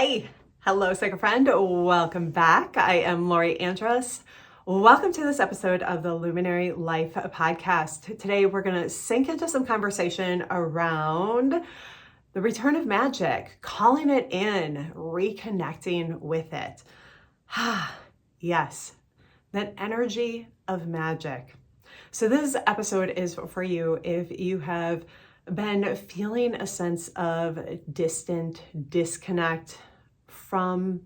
Hi, hello, sacred friend. Welcome back. I am A Andrus. Welcome to this episode of the Luminary Life Podcast. Today, we're going to sink into some conversation around the return of magic, calling it in, reconnecting with it. Yes, that energy of magic. So this episode is for you if you have been feeling a sense of disconnect from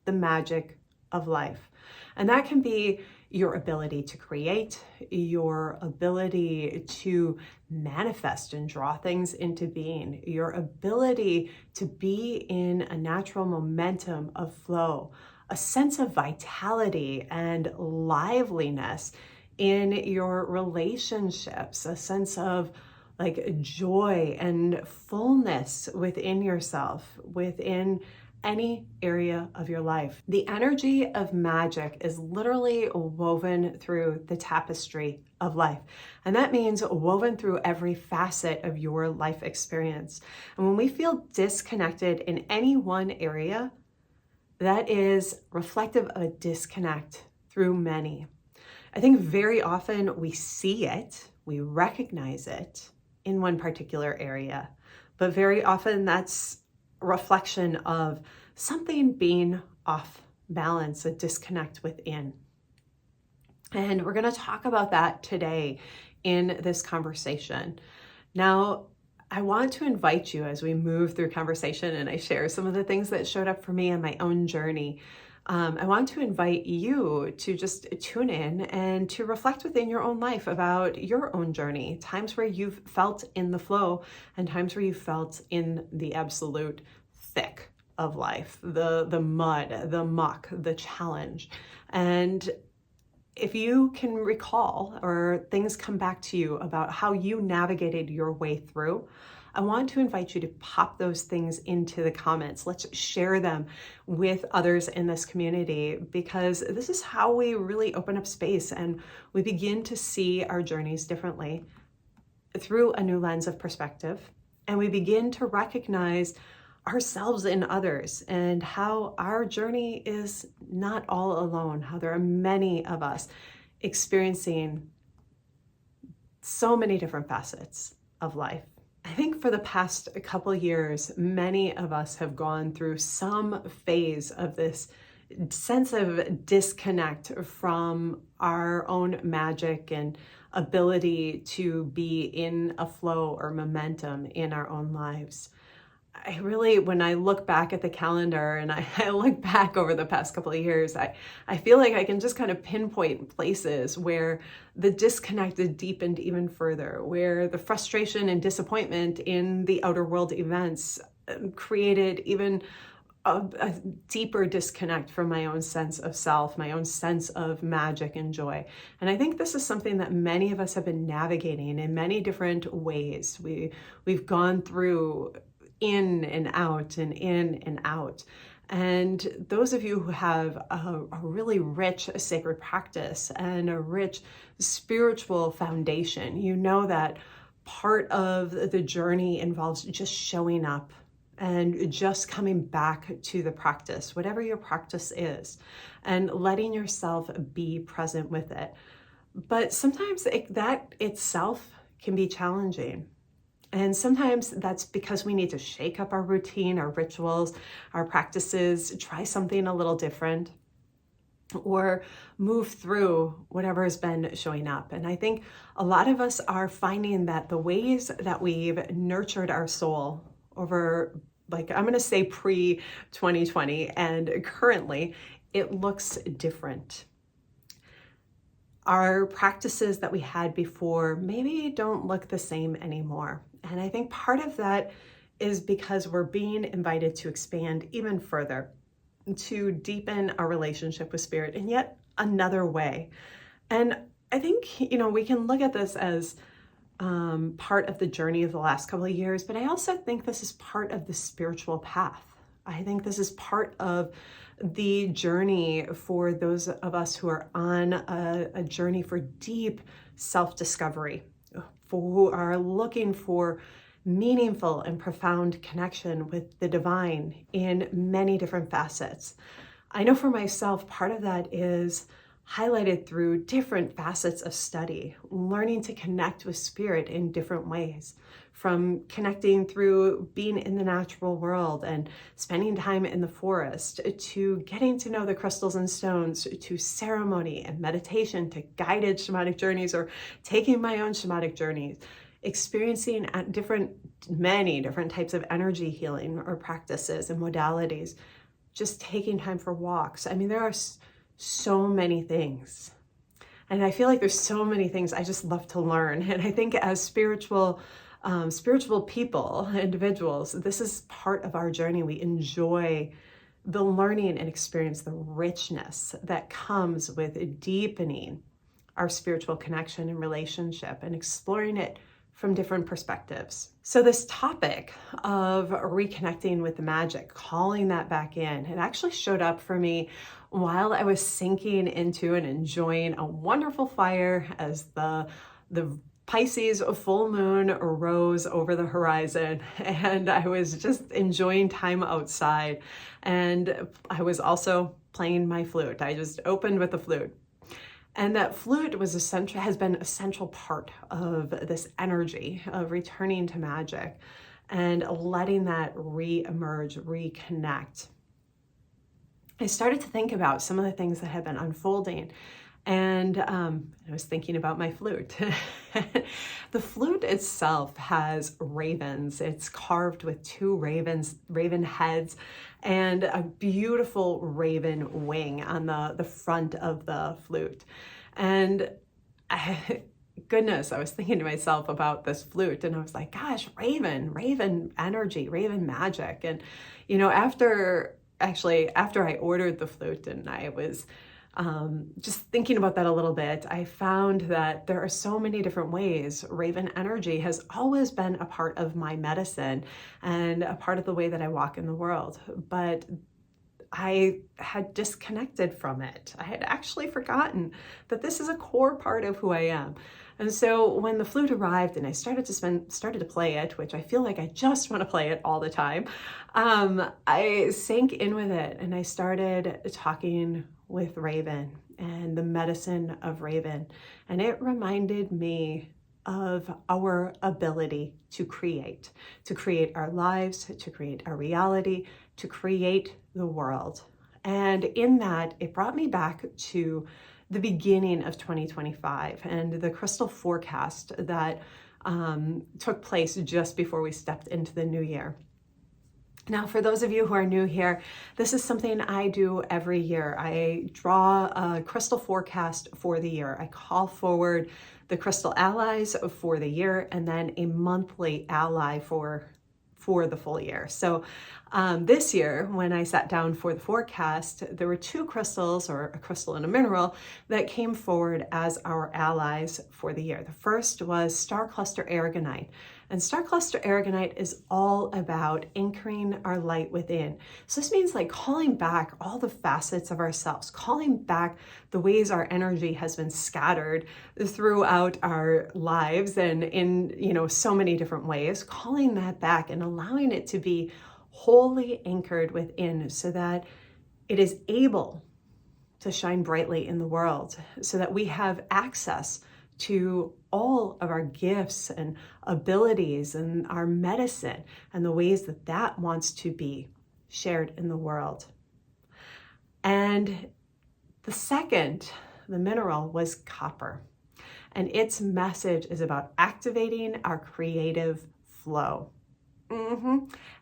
the magic of life. And that can be your ability to create, your ability to manifest and draw things into being, your ability to be in a natural momentum of flow, a sense of vitality and liveliness in your relationships, a sense of like joy and fullness within yourself, within any area of your life. The energy of magic is literally woven through the tapestry of life. And that means woven through every facet of your life experience. And when we feel disconnected in any one area, that is reflective of a disconnect through many. I think very often we see it, we recognize it in one particular area, but very often that's a reflection of something being off balance, a disconnect within. And we're going to talk about that today in this conversation. Now, I want to invite you as we move through conversation and I share some of the things that showed up for me in my own journey. I want to invite you to just tune in and to reflect within your own life about your own journey, times where you've felt in the flow and times where you felt in the absolute thick of life, the mud, the muck, the challenge. And if you can recall or things come back to you about how you navigated your way through, I want to invite you to pop those things into the comments. Let's share them with others in this community because this is how we really open up space and we begin to see our journeys differently through a new lens of perspective. And we begin to recognize ourselves in others and how our journey is not all alone, how there are many of us experiencing so many different facets of life. I think for the past couple of years, many of us have gone through some phase of this sense of disconnect from our own magic and ability to be in a flow or momentum in our own lives. I really, when I look back at the calendar and I look back over the past couple of years, I feel like I can just kind of pinpoint places where the disconnect is deepened even further, where the frustration and disappointment in the outer world events created even a deeper disconnect from my own sense of self, my own sense of magic and joy. And I think this is something that many of us have been navigating in many different ways. We've gone through in and out and in and out. And those of you who have a really rich sacred practice and a rich spiritual foundation, you know that part of the journey involves just showing up and just coming back to the practice, whatever your practice is, and letting yourself be present with it. But sometimes that itself can be challenging. And sometimes that's because we need to shake up our routine, our rituals, our practices, try something a little different, or move through whatever has been showing up. And I think a lot of us are finding that the ways that we've nurtured our soul over, like, I'm going to say pre-2020 and currently, it looks different. Our practices that we had before maybe don't look the same anymore. And I think part of that is because we're being invited to expand even further, to deepen our relationship with spirit in yet another way. And I think, we can look at this as part of the journey of the last couple of years, but I also think this is part of the spiritual path. I think this is part of the journey for those of us who are on a journey for deep self-discovery, who are looking for meaningful and profound connection with the divine in many different facets. I know for myself, part of that is highlighted through different facets of study, learning to connect with spirit in different ways, from connecting through being in the natural world and spending time in the forest, to getting to know the crystals and stones, to ceremony and meditation, to guided shamanic journeys or taking my own shamanic journeys, experiencing at many different types of energy healing or practices and modalities, just taking time for walks. I mean, there are so many things. And I feel like there's so many things I just love to learn. And I think as spiritual people, individuals, this is part of our journey. We enjoy the learning and experience the richness that comes with deepening our spiritual connection and relationship and exploring it from different perspectives. So this topic of reconnecting with the magic, calling that back in, it actually showed up for me while I was sinking into and enjoying a wonderful fire as the Pisces full moon rose over the horizon, and I was just enjoying time outside. And I was also playing my flute. I just opened with the flute. And that flute has been a central part of this energy of returning to magic and letting that re-emerge, reconnect. I started to think about some of the things that had been unfolding, and I was thinking about my flute. The flute itself has ravens. It's carved with two raven heads, and a beautiful raven wing on the front of the flute. And goodness, I was thinking to myself about this flute, and I was like, gosh, raven energy, raven magic. And, you know, after I ordered the flute and I was just thinking about that a little bit, I found that there are so many different ways raven energy has always been a part of my medicine and a part of the way that I walk in the world. But I had disconnected from it. I had actually forgotten that this is a core part of who I am. And so when the flute arrived and I started to play it, which I feel like I just want to play it all the time, I sank in with it and I started talking with Raven and the medicine of Raven. And it reminded me of our ability to create our lives, to create our reality, to create the world. And in that, it brought me back to the beginning of 2025 and the crystal forecast that took place just before we stepped into the new year. Now, for those of you who are new here, this is something I do every year. I draw a crystal forecast for the year. I call forward the crystal allies for the year and then a monthly ally for the full year. So this year, when I sat down for the forecast, there were two crystals, or a crystal and a mineral, that came forward as our allies for the year. The first was star cluster Aragonite. And star cluster Aragonite is all about anchoring our light within. So this means like calling back all the facets of ourselves, calling back the ways our energy has been scattered throughout our lives and in, so many different ways, calling that back and allowing it to be wholly anchored within so that it is able to shine brightly in the world, so that we have access to all of our gifts and abilities and our medicine and the ways that that wants to be shared in the world. And the second, the mineral, was copper. And its message is about activating our creative flow.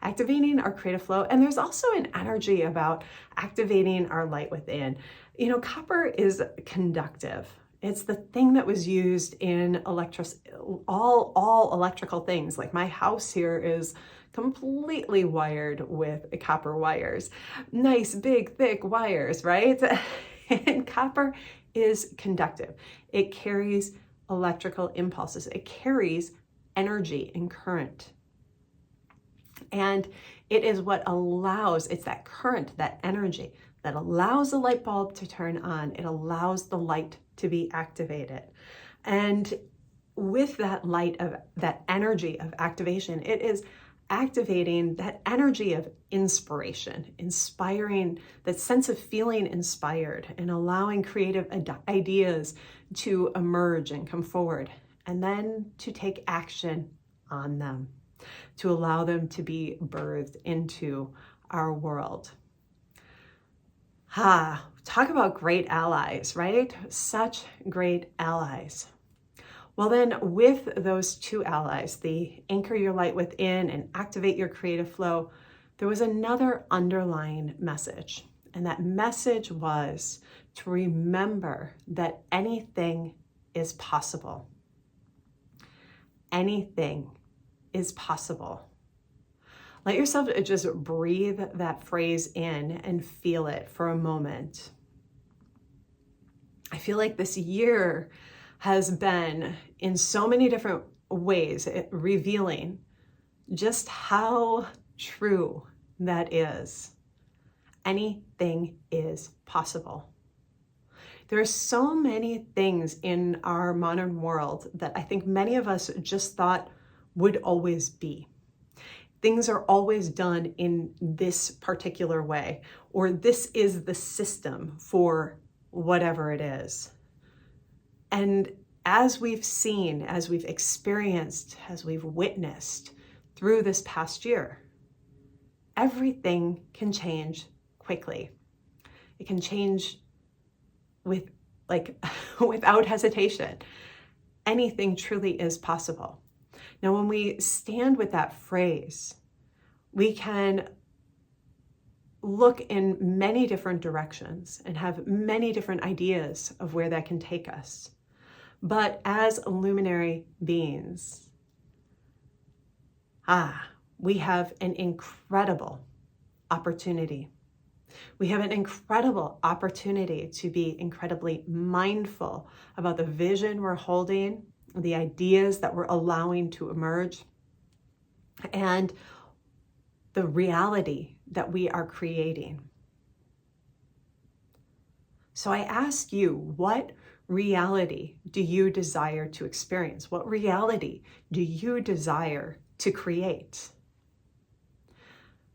Activating our creative flow. And there's also an energy about activating our light within. Copper is conductive. It's the thing that was used in all electrical things. Like my house here is completely wired with copper wires. Nice, big, thick wires, right? And copper is conductive. It carries electrical impulses. It carries energy and current. And it is what allows, it's that current, that energy that allows the light bulb to turn on. It allows the light to be activated. And with that light of that energy of activation, it is activating that energy of inspiration, inspiring that sense of feeling inspired and allowing creative ideas to emerge and come forward, and then to take action on them, to allow them to be birthed into our world. Talk about great allies, right? Such great allies. Well, then with those two allies, the anchor your light within and activate your creative flow, there was another underlying message. And that message was to remember that anything is possible. Anything is possible. Let yourself just breathe that phrase in and feel it for a moment. I feel like this year has been, in so many different ways, revealing just how true that is. Anything is possible. There are so many things in our modern world that I think many of us just thought would always be. Things are always done in this particular way, or this is the system for whatever it is. And as we've seen, as we've experienced, as we've witnessed through this past year, everything can change quickly. It can change without hesitation. Anything truly is possible. Now, when we stand with that phrase, we can look in many different directions and have many different ideas of where that can take us. But as luminary beings, we have an incredible opportunity. We have an incredible opportunity to be incredibly mindful about the vision we're holding, the ideas that we're allowing to emerge, and the reality that we are creating. So I ask you, what reality do you desire to experience? What reality do you desire to create?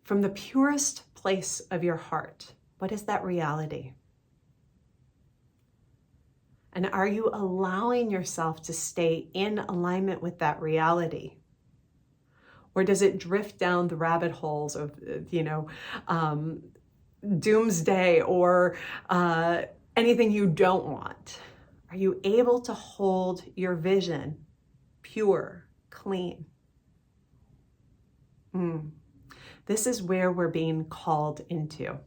From the purest place of your heart, what is that reality? And are you allowing yourself to stay in alignment with that reality? Or does it drift down the rabbit holes of, doomsday or anything you don't want? Are you able to hold your vision pure, clean? This is where we're being called into.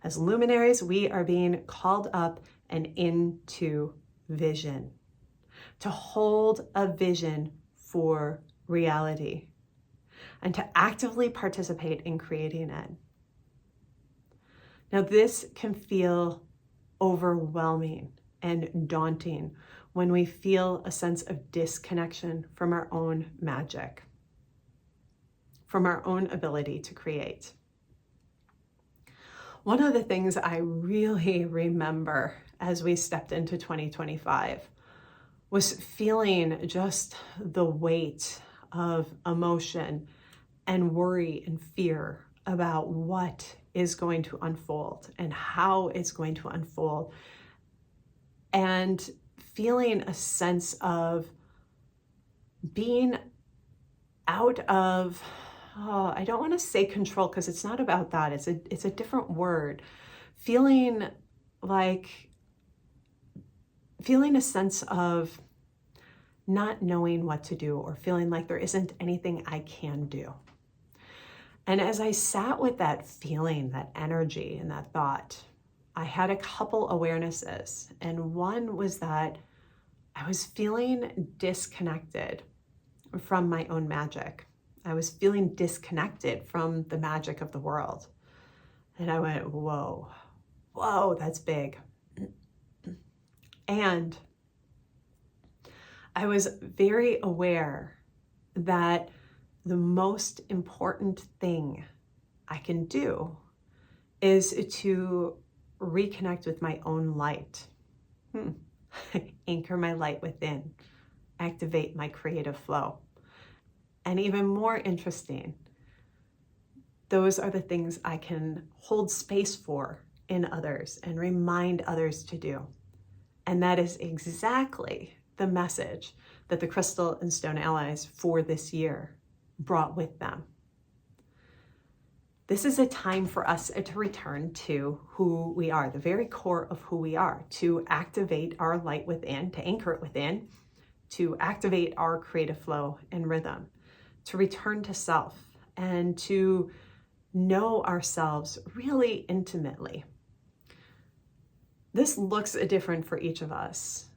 As luminaries, we are being called up and into vision, to hold a vision for reality, and to actively participate in creating it. Now, this can feel overwhelming and daunting when we feel a sense of disconnection from our own magic, from our own ability to create. One of the things I really remember as we stepped into 2025 was feeling just the weight of emotion and worry and fear about what is going to unfold and how it's going to unfold, and feeling a sense of being out of, I don't want to say control because it's not about that. It's a different word. Feeling a sense of not knowing what to do, or feeling like there isn't anything I can do. And as I sat with that feeling, that energy, and that thought, I had a couple awarenesses. And one was that I was feeling disconnected from my own magic. I was feeling disconnected from the magic of the world. And I went, whoa, that's big. And I was very aware that the most important thing I can do is to reconnect with my own light. Anchor my light within. activate my creative flow. And even more interesting, those are the things I can hold space for in others and remind others to do. And that is exactly the message that the Crystal and Stone Allies for this year brought with them. This is a time for us to return to who we are, the very core of who we are, to activate our light within, to anchor it within, to activate our creative flow and rhythm, to return to self, and to know ourselves really intimately. This looks different for each of us.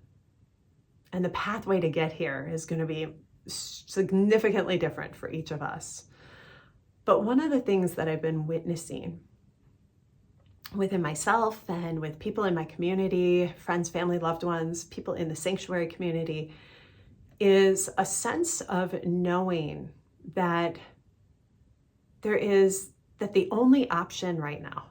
And the pathway to get here is going to be significantly different for each of us. But one of the things that I've been witnessing within myself and with people in my community, friends, family, loved ones, people in the sanctuary community, is a sense of knowing that that the only option right now,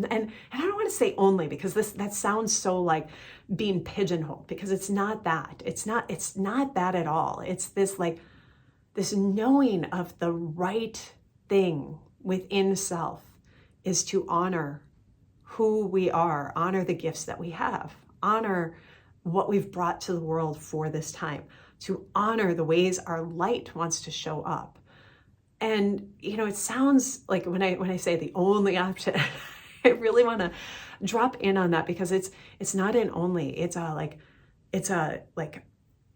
and I don't want to say only, because that sounds so like being pigeonholed, because it's not that. It's not that at all. It's this knowing of the right thing within self is to honor who we are, honor the gifts that we have, honor what we've brought to the world for this time, to honor the ways our light wants to show up. And, it sounds like when I say the only option, I really want to drop in on that, because it's not an only, it's a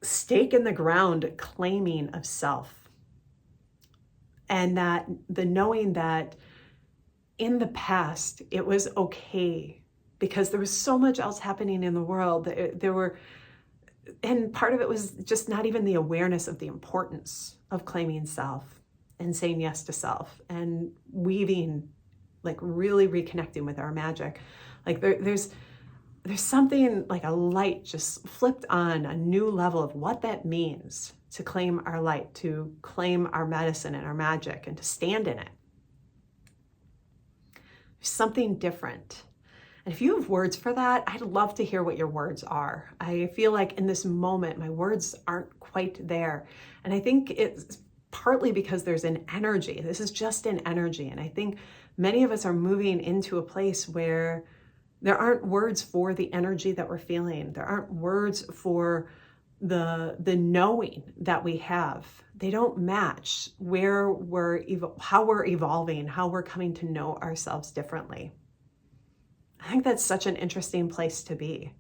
stake in the ground claiming of self. And that the knowing that in the past, it was okay because there was so much else happening in the world. And part of it was just not even the awareness of the importance of claiming self and saying yes to self and weaving, really reconnecting with our magic. There's something like a light just flipped on, a new level of what that means to claim our light, to claim our medicine and our magic, and to stand in it. There's something different. And if you have words for that, I'd love to hear what your words are. I feel like in this moment, my words aren't quite there. And I think it's partly because there's an energy. This is just an energy. And I think many of us are moving into a place where there aren't words for the energy that we're feeling. There aren't words for the knowing that we have. They don't match how we're evolving, how we're coming to know ourselves differently. I think that's such an interesting place to be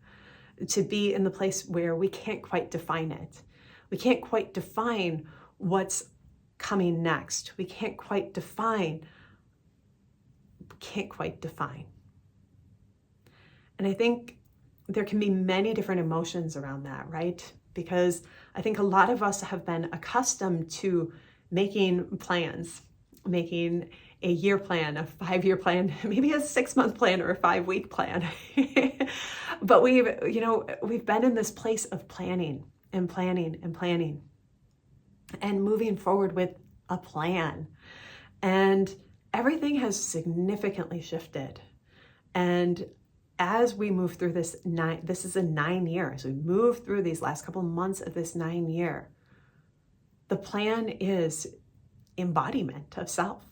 in the place where we can't quite define it. We can't quite define what's coming next. We can't quite define. And I think there can be many different emotions around that, right? Because I think a lot of us have been accustomed to making plans, making a year plan, a 5-year plan, maybe a 6-month plan or a 5-week plan. But we've been in this place of planning and moving forward with a plan. And everything has significantly shifted. And as we move through this is a 9 years. We move through these last couple months of this 9 year. The plan is embodiment of self.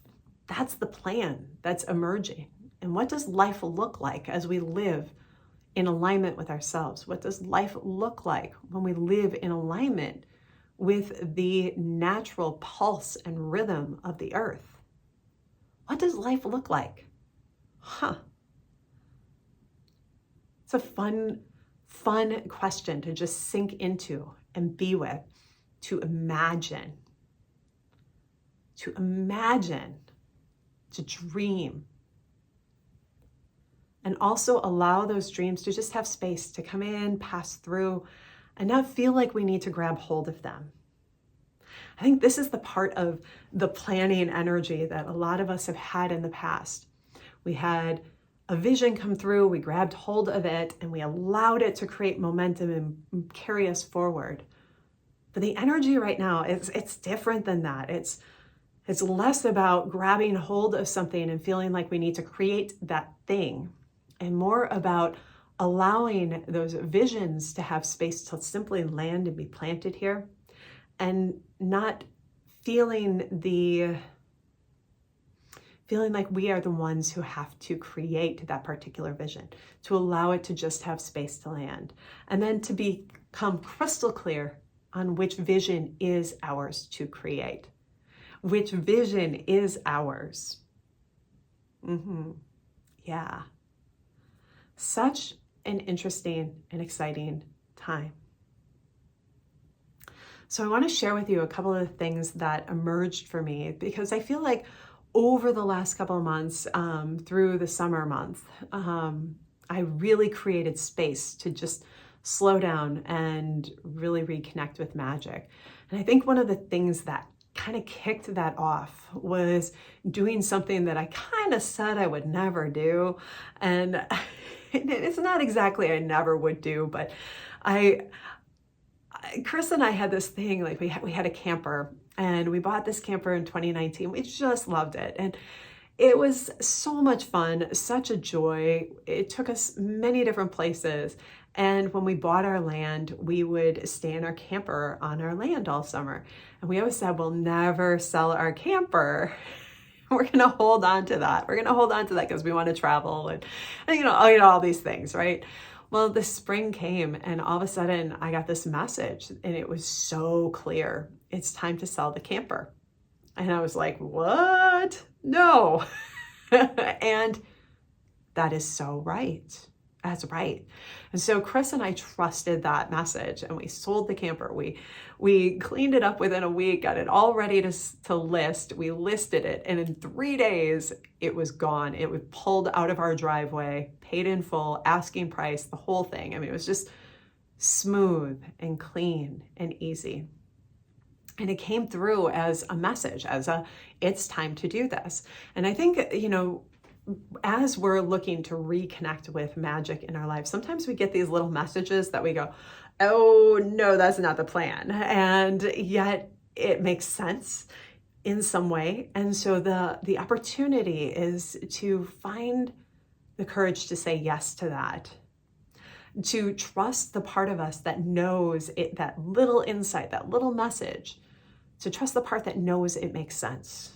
That's the plan that's emerging. And what does life look like as we live in alignment with ourselves? What does life look like when we live in alignment with the natural pulse and rhythm of the earth? What does life look like? It's a fun question to just sink into and be with, to imagine, to dream, and also allow those dreams to just have space to come in, pass through, and not feel like we need to grab hold of them. I think this is the part of the planning energy that a lot of us have had in the past. We had a vision come through, we grabbed hold of it, and we allowed it to create momentum and carry us forward. But the energy right now, it's different than that. It's less about grabbing hold of something and feeling like we need to create that thing, and more about allowing those visions to have space to simply land and be planted here, and not feeling like we are the ones who have to create that particular vision, to allow it to just have space to land, and then to become crystal clear on which vision is ours to create, which vision is ours. Yeah. Such an interesting and exciting time. So I want to share with you a couple of things that emerged for me, because I feel like over the last couple of months, through the summer month, I really created space to just slow down and really reconnect with magic. And I think one of the things that kind of kicked that off was doing something that I kind of said I would never do. And it's not exactly I never would do, but Chris and I had this thing, like we had a camper, and we bought this camper in 2019. We just loved it. And it was so much fun, such a joy. It took us many different places. And when we bought our land, we would stay in our camper on our land all summer. And we always said, we'll never sell our camper. We're going to hold on to that. We're going to hold on to that because we want to travel and all these things, right? Well, the spring came, and all of a sudden I got this message, and it was so clear. It's time to sell the camper. And I was like, what? No. And that is so right. That's right. And so Chris and I trusted that message, and we sold the camper. We cleaned it up within a week, got it all ready to list. We listed it, and in 3 days it was gone. It was pulled out of our driveway, paid in full, asking price, the whole thing. I mean, it was just smooth and clean and easy. And it came through as a message, it's time to do this. And I think, as we're looking to reconnect with magic in our lives, sometimes we get these little messages that we go, oh no, that's not the plan. And yet it makes sense in some way. And so the opportunity is to find the courage to say yes to that, to trust the part of us that knows it, that little insight, that little message, to trust the part that knows it makes sense.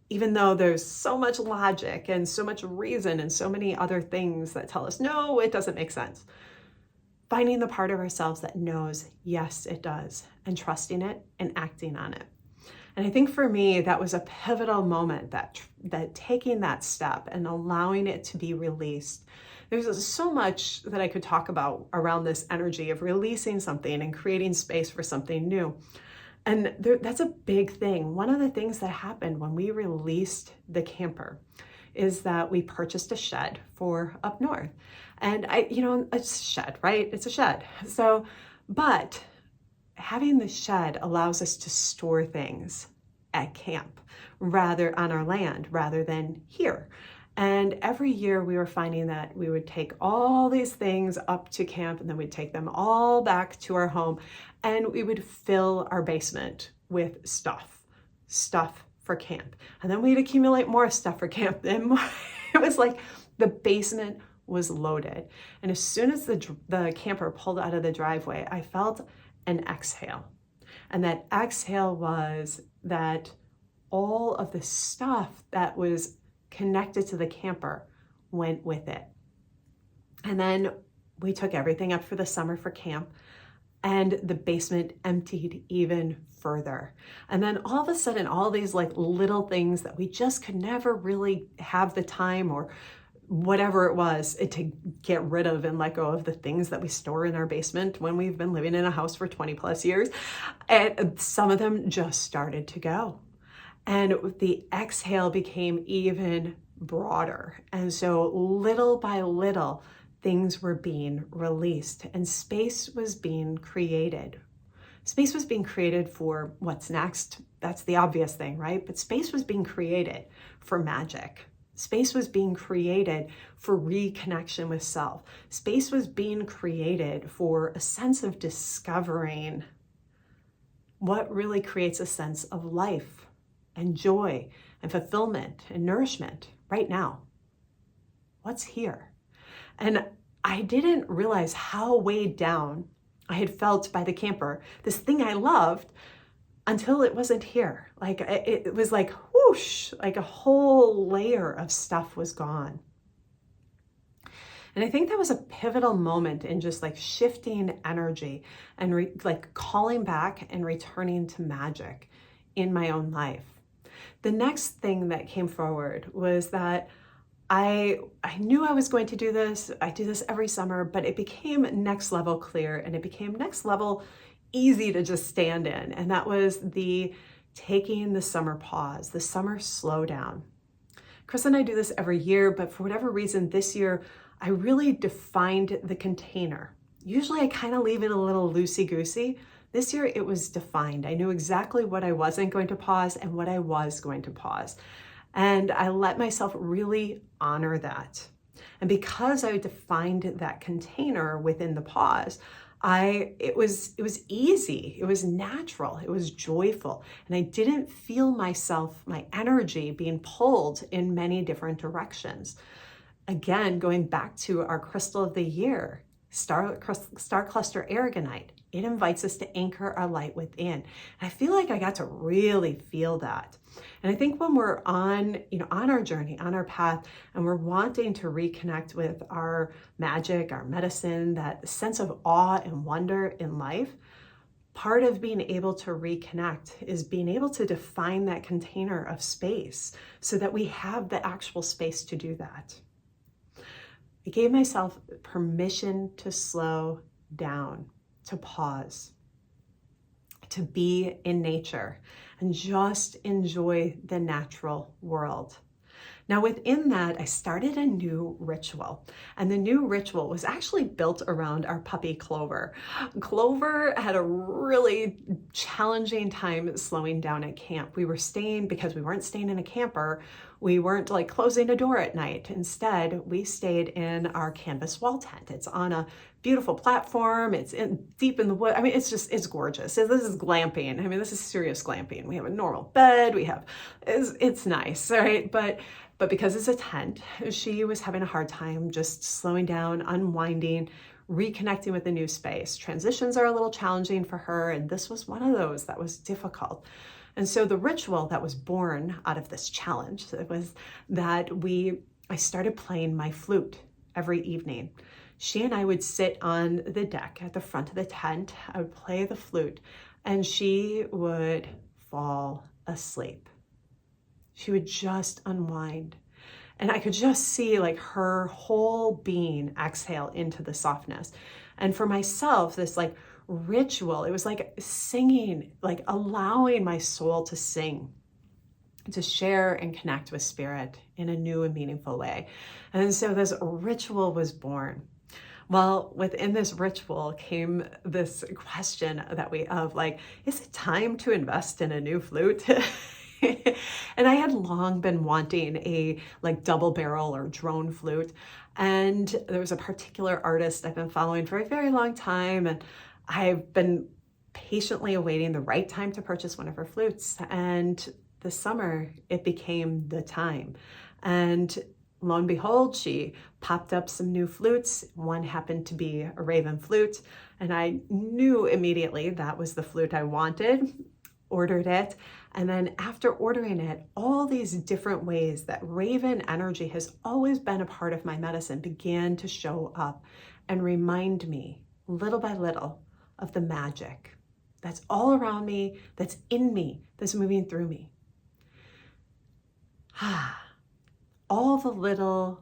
Even though there's so much logic and so much reason and so many other things that tell us, no, it doesn't make sense. Finding the part of ourselves that knows, yes, it does, and trusting it and acting on it. And I think for me, that was a pivotal moment, that taking that step and allowing it to be released. There's so much that I could talk about around this energy of releasing something and creating space for something new. And that's a big thing. One of the things that happened when we released the camper is that we purchased a shed for up north. And it's a shed, right? It's a shed. So, but having the shed allows us to store things at camp, rather on our land, rather than here. And every year we were finding that we would take all these things up to camp, and then we'd take them all back to our home, and we would fill our basement with stuff for camp. And then we'd accumulate more stuff for camp. And it was like the basement was loaded. And as soon as the camper pulled out of the driveway, I felt an exhale. And that exhale was that all of the stuff that was connected to the camper went with it. And then we took everything up for the summer for camp, and the basement emptied even further. And then all of a sudden, all these like little things that we just could never really have the time or whatever it was to get rid of and let go of, the things that we store in our basement when we've been living in a house for 20 plus years. And some of them just started to go. And the exhale became even broader. And so little by little, things were being released and space was being created. Space was being created for what's next. That's the obvious thing, right? But space was being created for magic. Space was being created for reconnection with self. Space was being created for a sense of discovering what really creates a sense of life and joy and fulfillment and nourishment right now. What's here? And I didn't realize how weighed down I had felt by the camper, this thing I loved, until it wasn't here. Like it was like whoosh, like a whole layer of stuff was gone. And I think that was a pivotal moment in just like shifting energy and like calling back and returning to magic in my own life. The next thing that came forward was that I knew I was going to do this. I do this every summer, but it became next level clear, and it became next level easy to just stand in. And that was the taking the summer pause, the summer slowdown. Chris and I do this every year, but for whatever reason this year, I really defined the container. Usually I kind of leave it a little loosey-goosey. This year it was defined. I knew exactly what I wasn't going to pause and what I was going to pause. And I let myself really honor that. And because I defined that container within the pause, it was easy, it was natural, it was joyful. And I didn't feel myself, my energy being pulled in many different directions. Again, going back to our crystal of the year, star cluster Aragonite, it invites us to anchor our light within. And I feel like I got to really feel that. And I think when we're on our journey, on our path, and we're wanting to reconnect with our magic, our medicine, that sense of awe and wonder in life, part of being able to reconnect is being able to define that container of space so that we have the actual space to do that. I gave myself permission to slow down, to pause, to be in nature and just enjoy the natural world. Now within that, I started a new ritual, and the new ritual was actually built around our puppy Clover. Clover had a really challenging time slowing down at camp. Because we weren't staying in a camper, we weren't like closing a door at night. Instead, we stayed in our canvas wall tent. It's on a beautiful platform. It's deep in the wood. I mean, it's gorgeous. This is glamping. I mean, this is serious glamping. We have a normal bed. It's nice, right? But because it's a tent, she was having a hard time just slowing down, unwinding, reconnecting with the new space. Transitions are a little challenging for her, and this was one of those that was difficult. And so the ritual that was born out of this challenge was that I started playing my flute every evening. She and I would sit on the deck at the front of the tent. I would play the flute, and she would fall asleep. She would just unwind. And I could just see like her whole being exhale into the softness. And for myself, this like ritual, it was like singing, like allowing my soul to sing, to share and connect with spirit in a new and meaningful way. And so this ritual was born. Well, within this ritual came this question is it time to invest in a new flute? And I had long been wanting a like double barrel or drone flute. And there was a particular artist I've been following for a very long time. And I've been patiently awaiting the right time to purchase one of her flutes. And this summer, it became the time. And lo and behold, she popped up some new flutes. One happened to be a Raven flute. And I knew immediately that was the flute I wanted, ordered it. And then after ordering it, all these different ways that Raven energy has always been a part of my medicine began to show up and remind me little by little of the magic that's all around me, that's in me, that's moving through me. All the little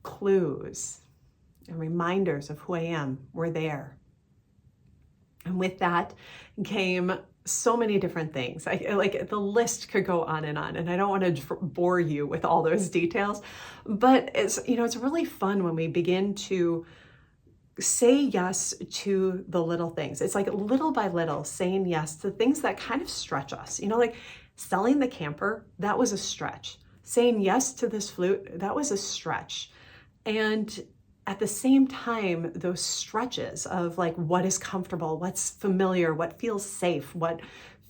clues and reminders of who I am were there. And with that came so many different things. Like the list could go on, and I don't want to bore you with all those details, but it's really fun when we begin to say yes to the little things. It's like little by little saying yes to things that kind of stretch us. Like selling the camper, that was a stretch. Saying yes to this flute, that was a stretch. And at the same time, those stretches of like what is comfortable, what's familiar, what feels safe, what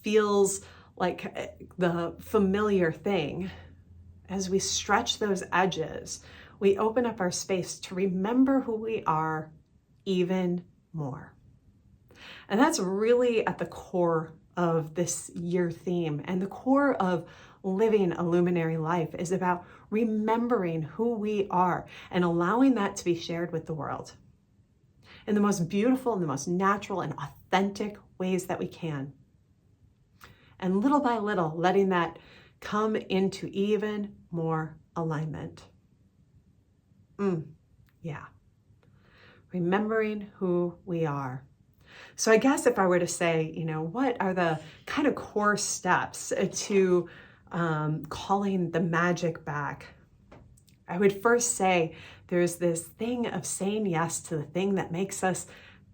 feels like the familiar thing, as we stretch those edges, we open up our space to remember who we are even more. And that's really at the core of this year theme. And the core of living a luminary life is about remembering who we are and allowing that to be shared with the world in the most beautiful and the most natural and authentic ways that we can. And little by little, letting that come into even more alignment. Yeah. Remembering who we are. So I guess if I were to say, what are the kind of core steps to calling the magic back? I would first say there's this thing of saying yes to the thing that makes us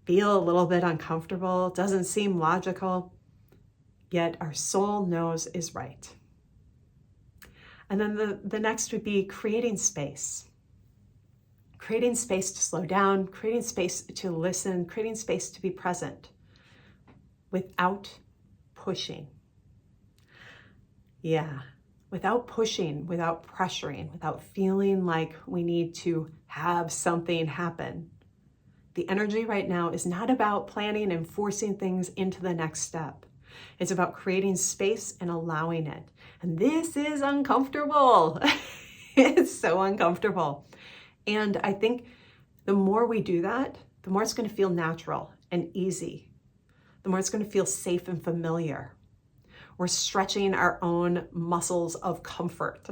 feel a little bit uncomfortable, doesn't seem logical, yet our soul knows is right. And then the next would be creating space. Creating space to slow down, creating space to listen, creating space to be present without pushing. Yeah, without pushing, without pressuring, without feeling like we need to have something happen. The energy right now is not about planning and forcing things into the next step. It's about creating space and allowing it. And this is uncomfortable. It's so uncomfortable. And I think the more we do that, the more it's going to feel natural and easy. The more it's going to feel safe and familiar. We're stretching our own muscles of comfort.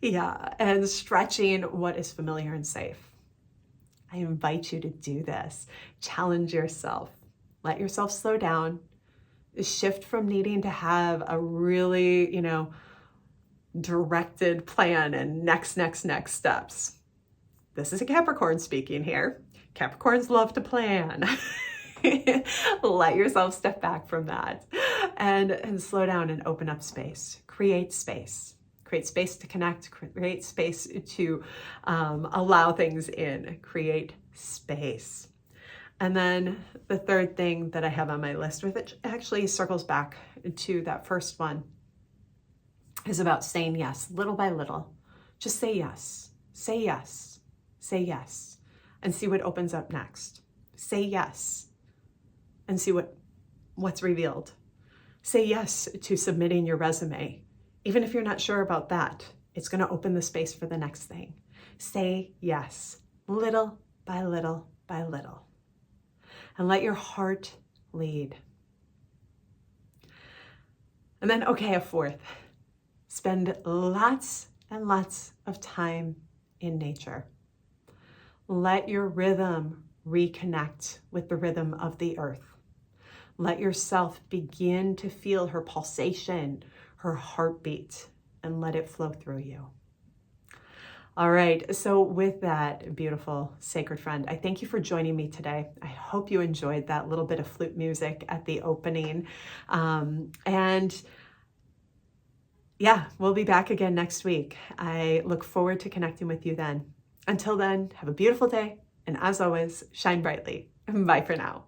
Yeah, and stretching what is familiar and safe. I invite you to do this. Challenge yourself. Let yourself slow down. Shift from needing to have a really, directed plan and next steps. This is a Capricorn speaking here. Capricorns love to plan. Let yourself step back from that and slow down and open up space. Create space. Create space to connect. Create space to allow things in. Create space. And then the third thing that I have on my list, which actually circles back to that first one, is about saying yes, little by little. Just say yes. Say yes. Say yes, and see what opens up next. Say yes, and see what's revealed. Say yes to submitting your resume. Even if you're not sure about that, it's going to open the space for the next thing. Say yes, little by little by little. And let your heart lead. And then, a fourth. Spend lots and lots of time in nature. Let your rhythm reconnect with the rhythm of the earth. Let yourself begin to feel her pulsation, her heartbeat, and let it flow through you. All right, so with that, beautiful sacred friend, I thank you for joining me today. I hope you enjoyed that little bit of flute music at the opening. And we'll be back again next week. I look forward to connecting with you then. Until then, have a beautiful day, and as always, shine brightly. Bye for now.